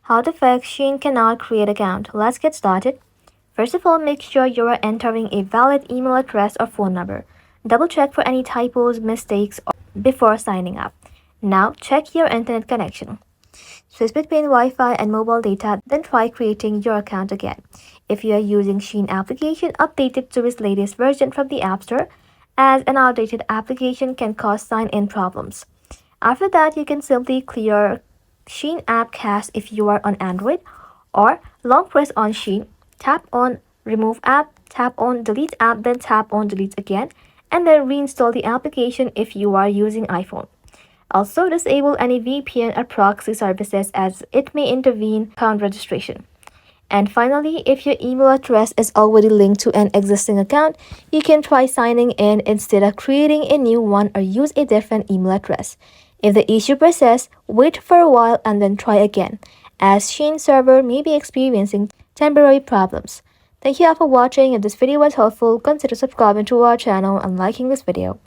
How to fix Shein cannot create account. Let's get started. First of all, make sure you are entering a valid email address or phone number. Double check for any typos, mistakes before signing up. Now, check your internet connection. Switch between Wi-Fi and mobile data, then try creating your account again. If you are using Shein application, update it to its latest version from the App Store, as an outdated application can cause sign-in problems. After that, you can simply clear Shein app cache if you are on Android, or long press on Shein, tap on remove app, tap on delete app, then tap on delete again, and then reinstall the application if you are using iPhone. Also, disable any VPN or proxy services as it may intervene account registration. And finally, if your email address is already linked to an existing account, you can try signing in instead of creating a new one or use a different email address. If the issue persists, wait for a while and then try again, as Shein server may be experiencing temporary problems. Thank you all for watching. If this video was helpful, consider subscribing to our channel and liking this video.